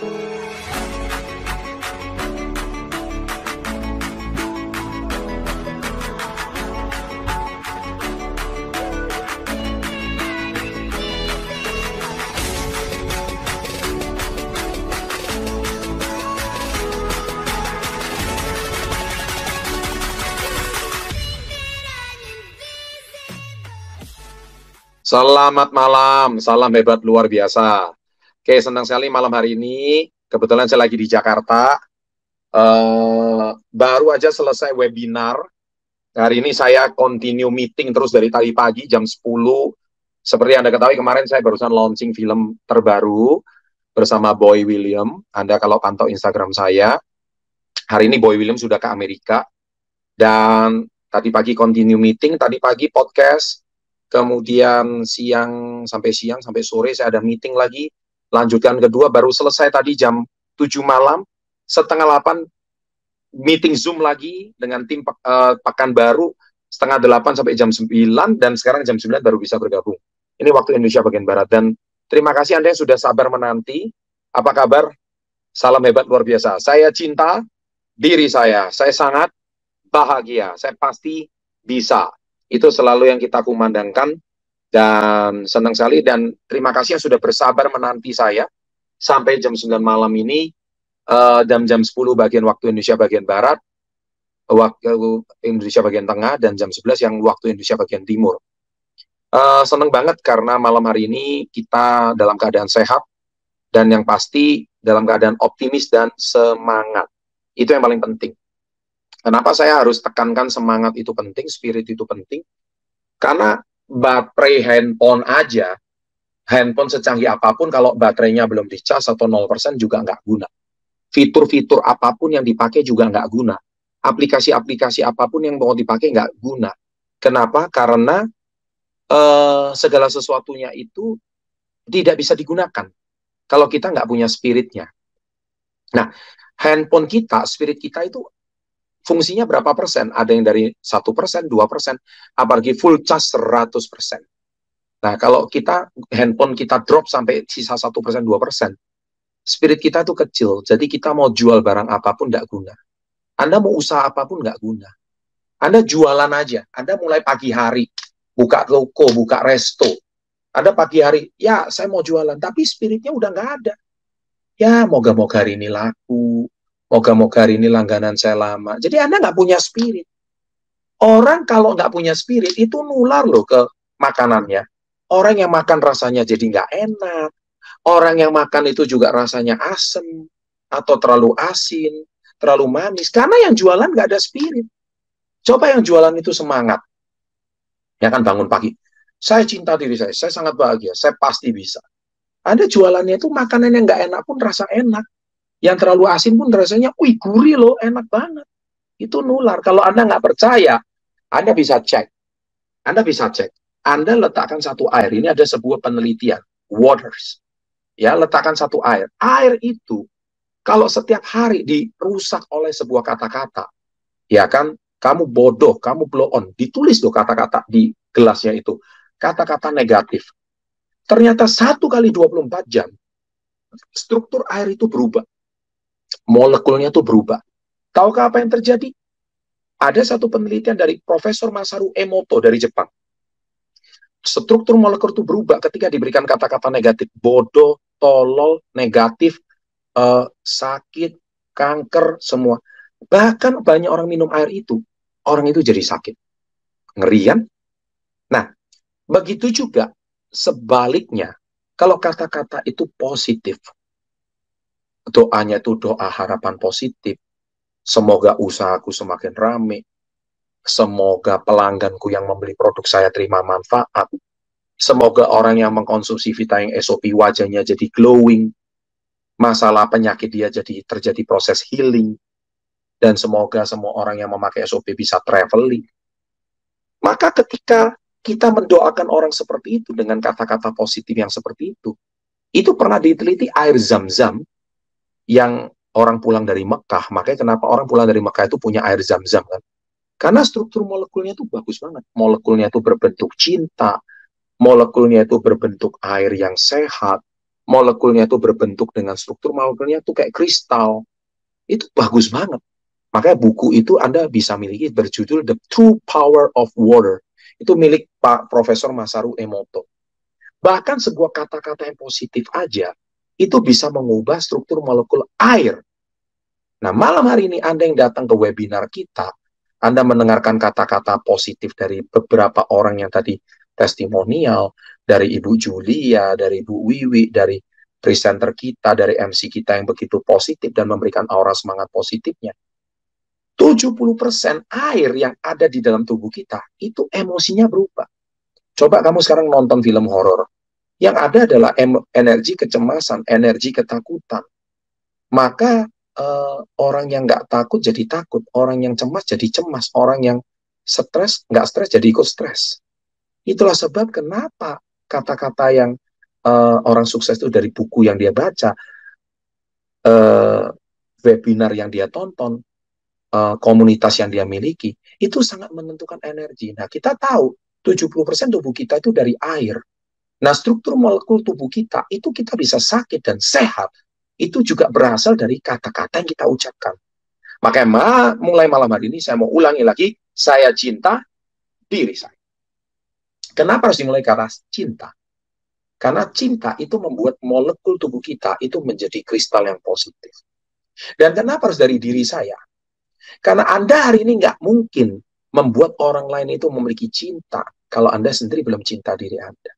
Selamat malam, salam hebat luar biasa. Oke, senang sekali malam hari ini. Kebetulan saya lagi di Jakarta. Baru aja selesai webinar. Hari ini saya continue meeting terus dari tadi pagi jam 10. Seperti Anda ketahui, kemarin saya barusan launching film terbaru bersama Boy William. Anda kalau pantau Instagram saya, hari ini Boy William sudah ke Amerika. Dan tadi pagi continue meeting, tadi pagi podcast. Kemudian siang sampai sore saya ada meeting lagi, lanjutkan kedua baru selesai tadi jam 7 malam, setengah 8 meeting Zoom lagi dengan tim Pekanbaru, setengah 8 sampai jam 9, dan sekarang jam 9 baru bisa bergabung. Ini waktu Indonesia bagian Barat, dan terima kasih Anda yang sudah sabar menanti. Apa kabar? Salam hebat luar biasa. Saya cinta diri saya sangat bahagia, saya pasti bisa. Itu selalu yang kita kumandangkan, dan senang sekali, dan terima kasih yang sudah bersabar menanti saya sampai jam 9 malam ini, dan jam 10 bagian waktu Indonesia bagian Barat, waktu Indonesia bagian Tengah, dan jam 11 yang waktu Indonesia bagian Timur. Senang banget karena malam hari ini kita dalam keadaan sehat, dan yang pasti dalam keadaan optimis dan semangat. Itu yang paling penting. Kenapa saya harus tekankan semangat itu penting, spirit itu penting? Karena baterai handphone aja, handphone secanggih apapun, kalau baterainya belum dicas atau 0% juga nggak guna. Fitur-fitur apapun yang dipakai juga nggak guna. Aplikasi-aplikasi apapun yang mau dipakai nggak guna. Kenapa? Karena segala sesuatunya itu tidak bisa digunakan kalau kita nggak punya spiritnya. Nah, handphone kita, spirit kita itu fungsinya berapa persen? Ada yang dari 1%, 2%, apalagi full charge 100%. Nah, kalau handphone kita drop sampai sisa 1%, 2%, spirit kita itu kecil, jadi kita mau jual barang apapun nggak guna. Anda mau usaha apapun nggak guna. Anda jualan aja, Anda mulai pagi hari, buka toko, buka resto. Anda pagi hari, ya saya mau jualan, tapi spiritnya udah nggak ada. Ya, moga-moga hari ini laku, moga-moga hari ini langganan saya lama. Jadi Anda nggak punya spirit. Orang kalau nggak punya spirit, itu nular loh ke makanannya. Orang yang makan rasanya jadi nggak enak. Orang yang makan itu juga rasanya asem, atau terlalu asin, terlalu manis. Karena yang jualan nggak ada spirit. Coba yang jualan itu semangat. Ya kan, bangun pagi. Saya cinta diri saya sangat bahagia, saya pasti bisa. Anda jualannya itu makanan yang nggak enak pun rasa enak. Yang terlalu asin pun rasanya, wih gurih loh, enak banget. Itu nular. Kalau Anda nggak percaya, Anda bisa cek. Anda bisa cek. Anda letakkan satu air. Ini ada sebuah penelitian. Waters. Ya, letakkan satu air. Air itu, kalau setiap hari dirusak oleh sebuah kata-kata, ya kan, kamu bodoh, kamu blow on. Ditulis tuh kata-kata di gelasnya itu. Kata-kata negatif. Ternyata 1 kali 24 jam, struktur air itu berubah. Molekulnya itu berubah. Tahukah apa yang terjadi? Ada satu penelitian dari Profesor Masaru Emoto dari Jepang. Struktur molekul itu berubah ketika diberikan kata-kata negatif. Bodoh, tolol, negatif, sakit, kanker, semua. Bahkan banyak orang minum air itu, orang itu jadi sakit. Ngeri kan? Nah, begitu juga sebaliknya, kalau kata-kata itu positif, doanya itu doa harapan positif, semoga usahaku semakin rame, semoga pelangganku yang membeli produk saya terima manfaat, semoga orang yang mengkonsumsi Vita yang SOP wajahnya jadi glowing, masalah penyakit dia terjadi proses healing, dan semoga semua orang yang memakai SOP bisa traveling. Maka ketika kita mendoakan orang seperti itu dengan kata-kata positif yang seperti itu pernah diteliti air Zam-Zam yang orang pulang dari Mekah. Makanya kenapa orang pulang dari Mekah itu punya air Zam-Zam kan? Karena struktur molekulnya itu bagus banget. Molekulnya itu berbentuk cinta, molekulnya itu berbentuk air yang sehat, molekulnya itu berbentuk dengan struktur molekulnya itu kayak kristal. Itu bagus banget. Makanya buku itu Anda bisa miliki berjudul The True Power of Water. Itu milik Pak Profesor Masaru Emoto. Bahkan sebuah kata-kata yang positif aja, itu bisa mengubah struktur molekul air. Nah, malam hari ini Anda yang datang ke webinar kita, Anda mendengarkan kata-kata positif dari beberapa orang yang tadi testimonial, dari Ibu Julia, dari Ibu Wiwi, dari presenter kita, dari MC kita yang begitu positif dan memberikan aura semangat positifnya. 70% air yang ada di dalam tubuh kita, itu emosinya berubah. Coba kamu sekarang nonton film horor. Yang ada adalah energi kecemasan, energi ketakutan. Maka orang yang nggak takut jadi takut, orang yang cemas jadi cemas, orang yang stres nggak stres jadi ikut stres. Itulah sebab kenapa kata-kata yang orang sukses itu dari buku yang dia baca, webinar yang dia tonton, komunitas yang dia miliki, itu sangat menentukan energi. Nah, kita tahu 70% tubuh kita itu dari air. Nah, struktur molekul tubuh kita, itu kita bisa sakit dan sehat. Itu juga berasal dari kata-kata yang kita ucapkan. Makanya mulai malam hari ini saya mau ulangi lagi, saya cinta diri saya. Kenapa harus dimulai karena cinta? Karena cinta itu membuat molekul tubuh kita itu menjadi kristal yang positif. Dan kenapa harus dari diri saya? Karena Anda hari ini nggak mungkin membuat orang lain itu memiliki cinta kalau Anda sendiri belum cinta diri Anda.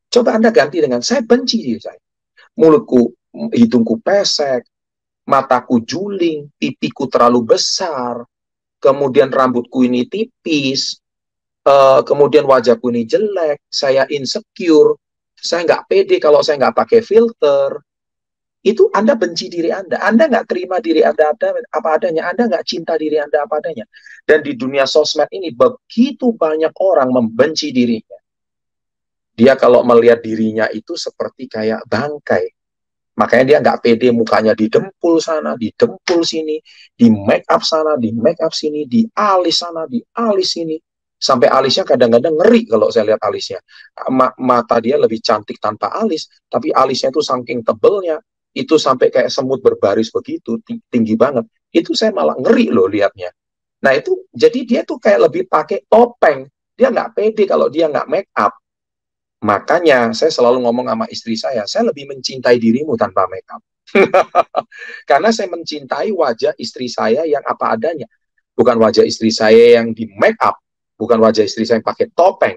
Coba Anda ganti dengan, saya benci diri saya. Mulutku, hidungku pesek, mataku juling, pipiku terlalu besar, kemudian rambutku ini tipis, kemudian wajahku ini jelek, saya insecure, saya nggak pede kalau saya nggak pakai filter. Itu Anda benci diri Anda nggak terima diri Anda apa adanya, Anda nggak cinta diri Anda apa adanya. Dan di dunia sosmed ini begitu banyak orang membenci dirinya. Dia kalau melihat dirinya itu seperti kayak bangkai. Makanya dia nggak pede, mukanya didempul sana, didempul sini, di make up sana, di make up sini, di alis sana, di alis sini. Sampai alisnya kadang-kadang ngeri kalau saya lihat alisnya. Mata dia lebih cantik tanpa alis, tapi alisnya itu saking tebelnya, itu sampai kayak semut berbaris begitu, tinggi banget. Itu saya malah ngeri loh lihatnya. Nah itu, jadi dia tuh kayak lebih pakai topeng. Dia nggak pede kalau dia nggak make up. Makanya saya selalu ngomong sama istri saya lebih mencintai dirimu tanpa make up. Karena saya mencintai wajah istri saya yang apa adanya. Bukan wajah istri saya yang di make up. Bukan wajah istri saya yang pakai topeng.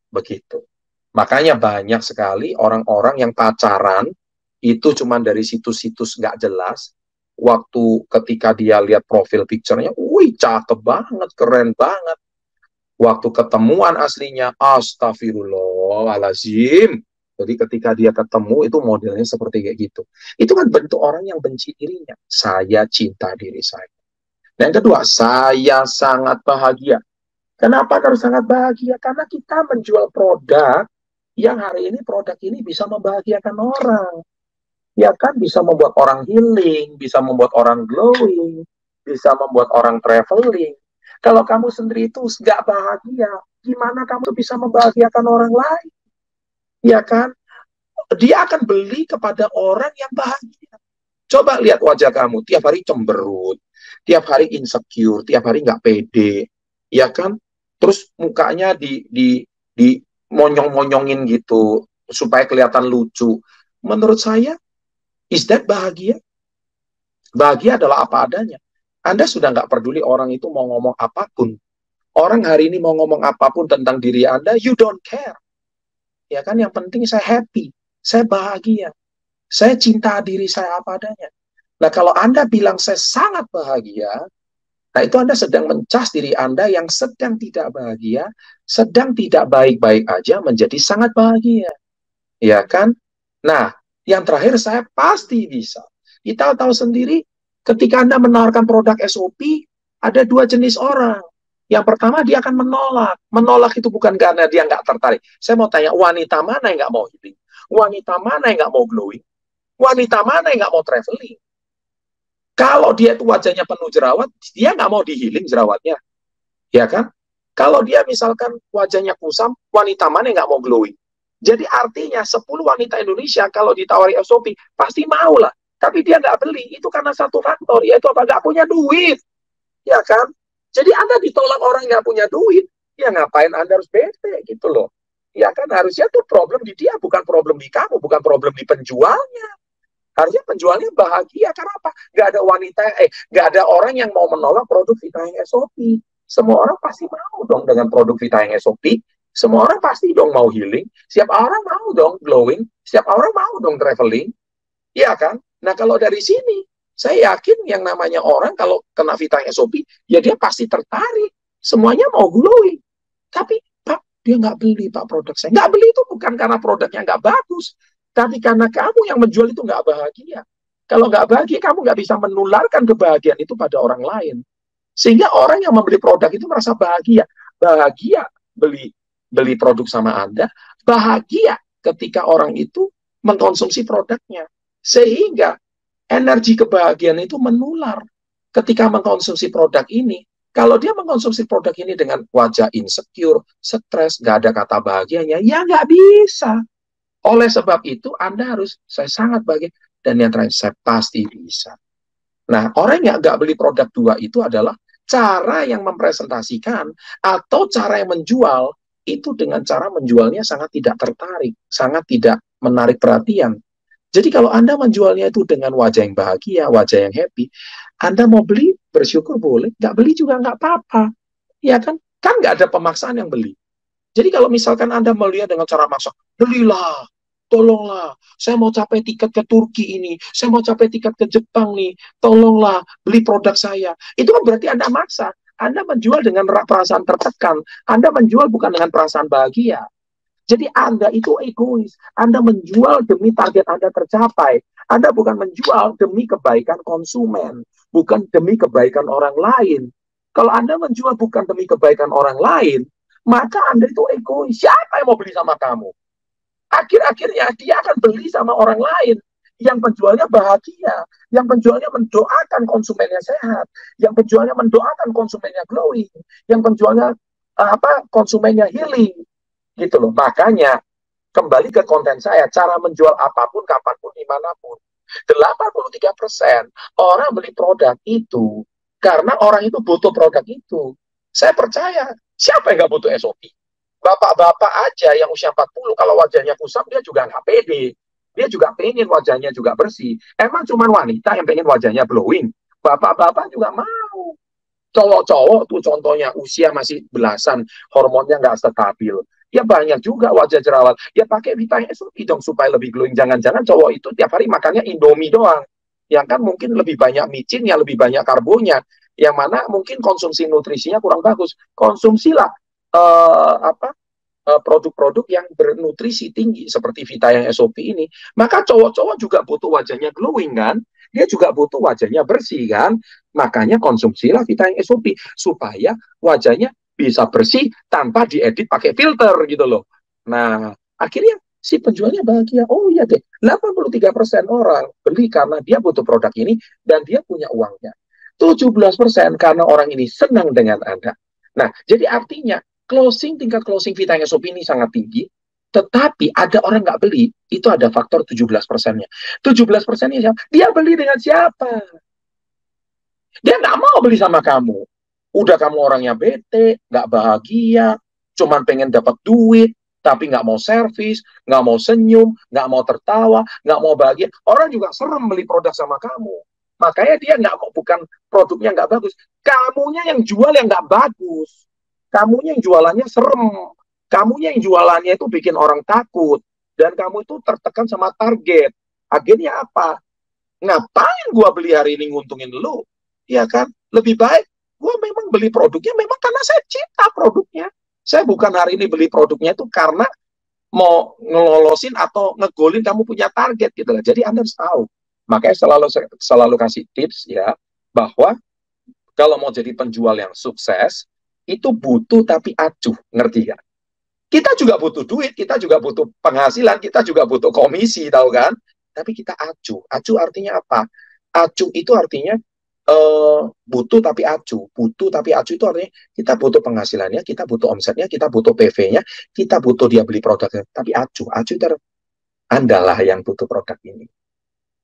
Begitu. Makanya banyak sekali orang-orang yang pacaran itu cuma dari situs-situs nggak jelas. Waktu ketika dia lihat profil picture-nya, wih cakep banget, keren banget. Waktu ketemuan aslinya, astagfirullahaladzim. Jadi ketika dia ketemu, itu modelnya seperti kayak gitu. Itu kan bentuk orang yang benci dirinya. Saya cinta diri saya. Dan yang kedua, saya sangat bahagia. Kenapa harus sangat bahagia? Karena kita menjual produk yang hari ini produk ini bisa membahagiakan orang. Ya kan, bisa membuat orang healing, bisa membuat orang glowing, bisa membuat orang traveling. Kalau kamu sendiri itu nggak bahagia, gimana kamu bisa membahagiakan orang lain? Ya kan? Dia akan beli kepada orang yang bahagia. Coba lihat wajah kamu, tiap hari cemberut, tiap hari insecure, tiap hari nggak pede, ya kan? Terus mukanya di monyong-monyongin gitu supaya kelihatan lucu. Menurut saya, is that bahagia? Bahagia adalah apa adanya. Anda sudah nggak peduli orang itu mau ngomong apapun. Orang hari ini mau ngomong apapun tentang diri Anda, you don't care. Ya kan, yang penting saya happy, saya bahagia, saya cinta diri saya apa adanya. Nah, kalau Anda bilang saya sangat bahagia, nah itu Anda sedang mencas diri Anda yang sedang tidak bahagia, sedang tidak baik-baik aja menjadi sangat bahagia. Ya kan? Nah, yang terakhir saya pasti bisa. Kita tahu sendiri, ketika Anda menawarkan produk SOP, ada dua jenis orang. Yang pertama, dia akan menolak. Menolak itu bukan karena dia nggak tertarik. Saya mau tanya, wanita mana yang nggak mau healing? Wanita mana yang nggak mau glowing? Wanita mana yang nggak mau traveling? Kalau dia itu wajahnya penuh jerawat, dia nggak mau di-healing jerawatnya. Ya kan? Kalau dia misalkan wajahnya kusam, wanita mana yang nggak mau glowing? Jadi artinya 10 wanita Indonesia kalau ditawari SOP pasti mau lah. Tapi dia nggak beli. Itu karena satu faktor, yaitu apa? Nggak punya duit. Ya kan? Jadi Anda ditolak orang nggak punya duit. Ya ngapain Anda harus bete gitu loh. Ya kan harusnya tuh problem di dia, bukan problem di kamu, bukan problem di penjualnya. Harusnya penjualnya bahagia. Karena apa? Nggak ada wanita, nggak ada orang yang mau menolak produk Vita yang SOP. Semua orang pasti mau dong dengan produk Vita yang SOP. Semua orang pasti dong mau healing. Setiap orang mau dong glowing. Setiap orang mau dong traveling. Iya kan? Nah kalau dari sini, saya yakin yang namanya orang kalau kena Vita yang SOP, ya dia pasti tertarik. Semuanya mau glowing. Tapi Pak, dia nggak beli Pak produk saya. Nggak beli itu bukan karena produknya nggak bagus. Tapi karena kamu yang menjual itu nggak bahagia. Kalau nggak bahagia, kamu nggak bisa menularkan kebahagiaan itu pada orang lain. Sehingga orang yang membeli produk itu merasa bahagia. Bahagia beli beli produk sama Anda, bahagia ketika orang itu mengkonsumsi produknya. Sehingga energi kebahagiaan itu menular ketika mengkonsumsi produk ini. Kalau dia mengkonsumsi produk ini dengan wajah insecure, stres, nggak ada kata bahagianya, ya nggak bisa. Oleh sebab itu, Anda harus, saya sangat bahagia, dan yang terakhir, saya pasti bisa. Nah, orang yang nggak beli produk dua itu adalah cara yang mempresentasikan atau cara yang menjual itu dengan cara menjualnya sangat tidak tertarik, sangat tidak menarik perhatian. Jadi kalau Anda menjualnya itu dengan wajah yang bahagia, wajah yang happy, Anda mau beli, bersyukur boleh, nggak beli juga nggak apa-apa. Ya kan? Kan nggak ada pemaksaan yang beli. Jadi kalau misalkan Anda melihat dengan cara maksa, belilah, tolonglah, saya mau capai tiket ke Turki ini, saya mau capai tiket ke Jepang nih, tolonglah beli produk saya. Itu kan berarti Anda maksa. Anda menjual dengan perasaan tertekan. Anda menjual bukan dengan perasaan bahagia. Jadi Anda itu egois. Anda menjual demi target Anda tercapai. Anda bukan menjual demi kebaikan konsumen, bukan demi kebaikan orang lain. Kalau Anda menjual bukan demi kebaikan orang lain, maka Anda itu egois. Siapa yang mau beli sama kamu? Akhir-akhirnya dia akan beli sama orang lain yang penjualnya bahagia, yang penjualnya mendoakan konsumennya sehat, yang penjualnya mendoakan konsumennya glowing, yang penjualnya konsumennya healing, gitu loh. Makanya kembali ke konten saya, cara menjual apapun, kapanpun, dimanapun. 83% orang beli produk itu karena orang itu butuh produk itu. Saya percaya, siapa yang nggak butuh SOP? Bapak-bapak aja yang usia 40, kalau wajahnya kusam, dia juga nggak pede. Dia juga pengen wajahnya juga bersih. Emang cuma wanita yang pengen wajahnya glowing? Bapak-bapak juga mau. Cowok-cowok tuh contohnya usia masih belasan, hormonnya nggak stabil. Ya banyak juga wajah jerawat. Ya pakai vitamin SOP dong supaya lebih glowing. Jangan-jangan cowok itu tiap hari makannya Indomie doang. Yang kan mungkin lebih banyak micinnya, lebih banyak karbonya. Yang mana mungkin konsumsi nutrisinya kurang bagus. Konsumsilah produk-produk yang bernutrisi tinggi seperti Vita yang SOP ini. Maka cowok-cowok juga butuh wajahnya glowing kan? Dia juga butuh wajahnya bersih kan? Makanya konsumsilah Vita yang SOP supaya wajahnya bisa bersih tanpa diedit pakai filter gitu loh. Nah, akhirnya si penjualnya bahagia. Oh iya deh, 83% orang beli karena dia butuh produk ini dan dia punya uangnya. 17% karena orang ini senang dengan Anda. Nah, jadi artinya tingkat closing Vita yang SOP ini sangat tinggi, tetapi ada orang nggak beli, itu ada faktor 17%-nya. 17%-nya siapa? Dia beli dengan siapa? Dia nggak mau beli sama kamu. Udah kamu orangnya bete, nggak bahagia, cuman pengen dapat duit, tapi nggak mau servis, nggak mau senyum, nggak mau tertawa, nggak mau bahagia. Orang juga serem beli produk sama kamu. Makanya dia nggak mau, bukan produknya nggak bagus. Kamunya yang jual yang nggak bagus. Kamunya yang jualannya serem. Kamunya yang jualannya itu bikin orang takut. Dan kamu itu tertekan sama target. Akhirnya apa? Ngapain gua beli hari ini nguntungin lu? Ya kan? Lebih baik gua memang beli produknya memang karena saya cinta produknya. Saya bukan hari ini beli produknya itu karena mau ngelolosin atau ngegolin kamu punya target gitu lah. Jadi Anda harus tahu. Makanya selalu kasih tips ya bahwa kalau mau jadi penjual yang sukses itu butuh tapi acuh, ngerti gak? Kita juga butuh duit, kita juga butuh penghasilan, kita juga butuh komisi, tahu kan? Tapi kita acuh. Acuh artinya apa? Acuh itu artinya butuh tapi acuh. Butuh tapi acuh itu artinya kita butuh penghasilannya, kita butuh omsetnya, kita butuh PV-nya, kita butuh dia beli produknya. Tapi acuh, acuh itu Andalah yang butuh produk ini.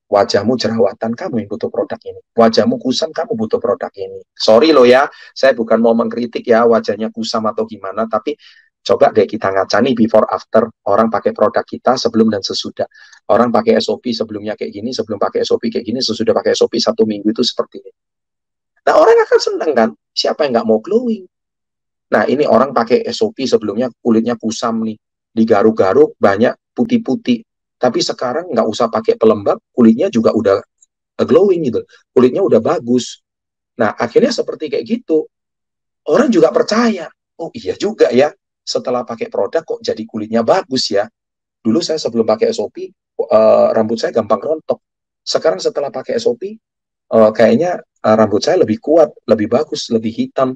Wajahmu jerawatan, kamu yang butuh produk ini. Wajahmu kusam, kamu butuh produk ini. Sorry loh ya, saya bukan mau mengkritik ya wajahnya kusam atau gimana, tapi coba deh kita ngacani before after. Orang pakai produk kita sebelum dan sesudah. Orang pakai SOP sebelumnya kayak gini, sebelum pakai SOP kayak gini, sesudah pakai SOP 1 minggu itu seperti ini. Nah orang akan senang kan? Siapa yang nggak mau glowing? Nah ini orang pakai SOP sebelumnya kulitnya kusam nih. Digaruk-garuk banyak putih-putih. Tapi sekarang nggak usah pakai pelembab, kulitnya juga udah glowing gitu. Kulitnya udah bagus. Nah, akhirnya seperti kayak gitu. Orang juga percaya. Oh iya juga ya, setelah pakai produk kok jadi kulitnya bagus ya. Dulu saya sebelum pakai SOP, rambut saya gampang rontok. Sekarang setelah pakai SOP, kayaknya rambut saya lebih kuat, lebih bagus, lebih hitam.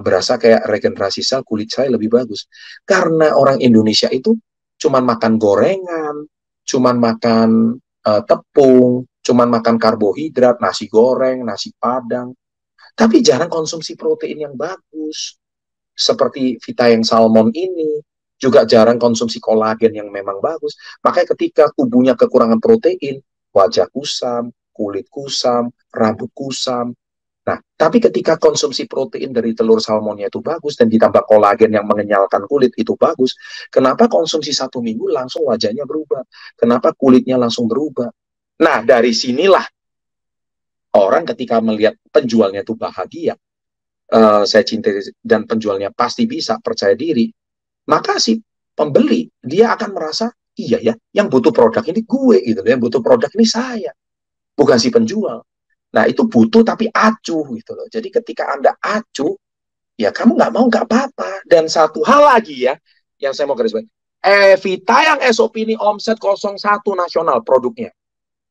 Berasa kayak regenerasi sel kulit saya lebih bagus. Karena orang Indonesia itu cuman makan gorengan, cuman makan tepung, cuman makan karbohidrat, nasi goreng, nasi padang, tapi jarang konsumsi protein yang bagus. Seperti Vita yang salmon ini, juga jarang konsumsi kolagen yang memang bagus. Makanya ketika tubuhnya kekurangan protein, wajah kusam, kulit kusam, rambut kusam. Nah, tapi ketika konsumsi protein dari telur salmonnya itu bagus dan ditambah kolagen yang mengenyalkan kulit itu bagus, kenapa konsumsi 1 minggu langsung wajahnya berubah? Kenapa kulitnya langsung berubah? Nah, dari sinilah orang ketika melihat penjualnya itu bahagia, saya cinta dan penjualnya pasti bisa percaya diri, maka si pembeli dia akan merasa iya ya, yang butuh produk ini gue gitu, yang butuh produk ini saya, bukan si penjual. Nah itu butuh tapi acuh gitu loh. Jadi ketika Anda acuh, ya kamu nggak mau nggak apa-apa. Dan satu hal lagi ya, yang saya mau garis bawahi, Vita yang SOP ini omset 01 nasional produknya.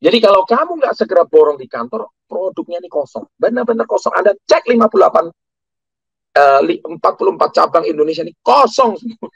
Jadi kalau kamu nggak segera borong di kantor, produknya ini kosong. Benar-benar kosong. Anda cek 58 44 cabang Indonesia ini kosong semua.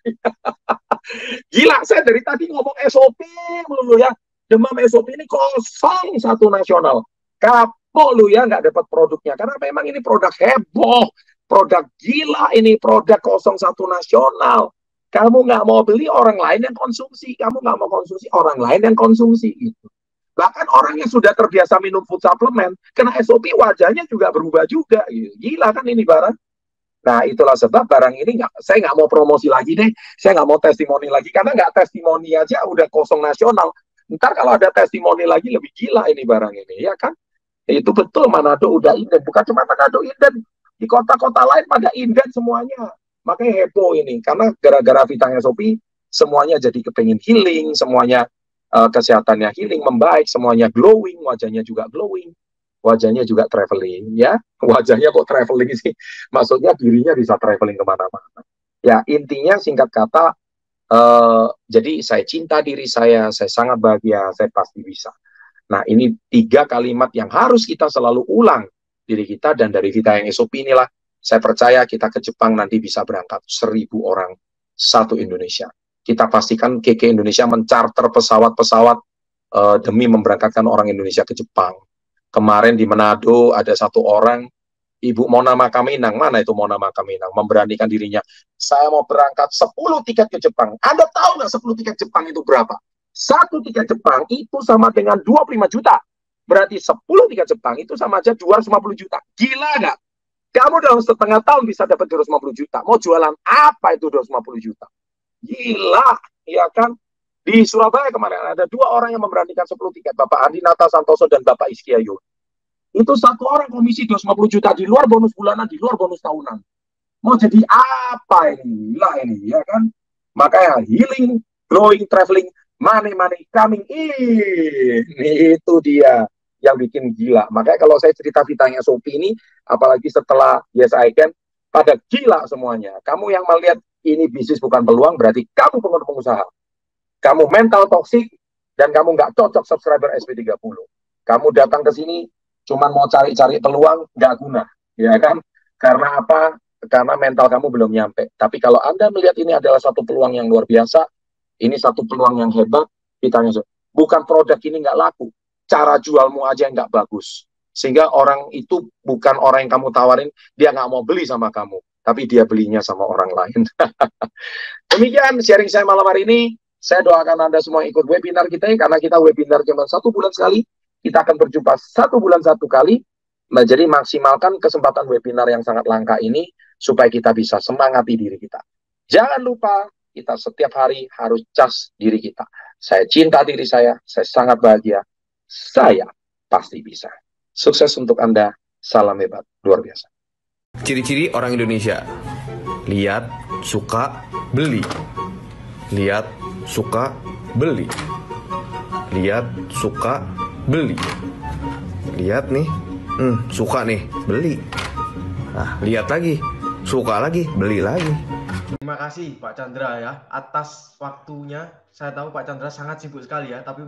Gila, saya dari tadi ngomong SOP melulu ya. Demam SOP ini kosong satu nasional. Kapok lu ya nggak dapat produknya. Karena memang ini produk heboh. Produk gila ini, produk 01 nasional. Kamu nggak mau beli, orang lain yang konsumsi. Kamu nggak mau konsumsi, orang lain yang konsumsi. Gitu. Bahkan orang yang sudah terbiasa minum food supplement, kena SOP wajahnya juga berubah juga. Gitu. Gila kan ini barang. Nah, itulah sebab barang ini saya nggak mau promosi lagi deh. Saya nggak mau testimoni lagi. Karena nggak testimoni aja udah kosong nasional. Ntar kalau ada testimoni lagi lebih gila ini barang ini. Ya kan? Itu betul Manado udah inden. Bukan cuma Manado inden. Di kota-kota lain pada inden semuanya. Makanya heboh ini. Karena gara-gara Vitanya Sopi, semuanya jadi kepengen healing. Semuanya kesehatannya healing, membaik. Semuanya glowing. Wajahnya juga glowing. Wajahnya juga traveling ya, wajahnya kok traveling sih, maksudnya dirinya bisa traveling kemana-mana ya. Intinya singkat kata, jadi saya cinta diri saya sangat bahagia, saya pasti bisa. Nah ini 3 kalimat yang harus kita selalu ulang diri kita, dan dari Vita yang SOP inilah saya percaya kita ke Jepang nanti bisa berangkat 1.000 orang satu Indonesia. Kita pastikan KK Indonesia mencarter pesawat-pesawat demi memberangkatkan orang Indonesia ke Jepang. Kemarin di Manado ada satu orang, Ibu Mona Makaminang, mana itu Mona Makaminang, memberanikan dirinya, saya mau berangkat 10 tiket ke Jepang. Anda tahu nggak 10 tiket Jepang itu berapa? Satu tiket Jepang itu sama dengan 25 juta. Berarti 10 tiket Jepang itu sama aja 250 juta. Gila nggak? Kamu dalam setengah tahun bisa dapat 250 juta. Mau jualan apa itu 250 juta? Gila, ya kan? Di Surabaya kemarin ada 2 orang yang memberanikan 10 tiket, Bapak Andinata Santoso dan Bapak Iskiayu. Itu satu orang komisi 250 juta, di luar bonus bulanan, di luar bonus tahunan. Mau jadi apa ini? Gila ini, ya kan? Makanya healing, growing, traveling, money coming in. Itu dia yang bikin gila. Makanya kalau saya cerita Vitanya Sophie ini, apalagi setelah Yes I Can, pada gila semuanya. Kamu yang melihat ini bisnis bukan peluang, berarti kamu pengusaha. Kamu mental toksik, dan kamu nggak cocok subscriber SP30. Kamu datang ke sini cuma mau cari-cari peluang, nggak guna, ya kan? Karena apa? Karena mental kamu belum nyampe. Tapi kalau Anda melihat ini adalah satu peluang yang luar biasa, ini satu peluang yang hebat, bukan produk ini nggak laku, cara jualmu aja yang nggak bagus. Sehingga orang itu bukan orang yang kamu tawarin, dia nggak mau beli sama kamu, tapi dia belinya sama orang lain. Demikian sharing saya malam hari ini. Saya doakan Anda semua ikut webinar kita ya, karena kita webinar cuma 1 bulan sekali. Kita akan berjumpa 1 bulan 1 kali. Nah, jadi maksimalkan kesempatan webinar yang sangat langka ini supaya kita bisa semangati diri kita. Jangan lupa kita setiap hari harus cas diri kita. Saya cinta diri saya sangat bahagia. Saya pasti bisa. Sukses untuk Anda. Salam hebat, luar biasa. Ciri-ciri orang Indonesia: lihat, suka, beli. Lihat, suka, beli. Lihat, suka, beli. Lihat nih, suka nih, beli. Nah, lihat lagi, suka lagi, beli lagi. Terima kasih Pak Chandra ya atas waktunya. Saya tahu Pak Chandra sangat sibuk sekali ya, tapi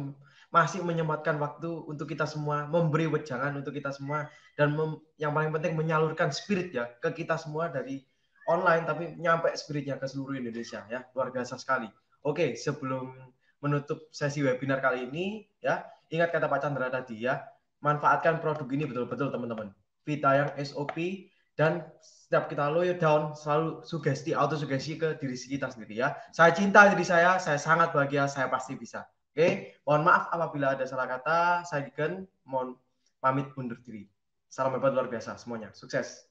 masih menyempatkan waktu untuk kita semua, memberi wejangan untuk kita semua, dan yang paling penting menyalurkan spirit ya ke kita semua dari online, tapi nyampe spiritnya ke seluruh Indonesia ya, luar biasa sekali. Oke, sebelum menutup sesi webinar kali ini ya, ingat kata Pak Chandra tadi ya, manfaatkan produk ini betul-betul teman-teman. Vita yang SOP, dan setiap kita low down selalu sugesti, autosugesti ke diri kita sendiri ya. Saya cinta diri saya sangat bahagia, saya pasti bisa. Oke, mohon maaf apabila ada salah kata. Saya Diken, mohon pamit undur diri. Salam hebat luar biasa semuanya, sukses.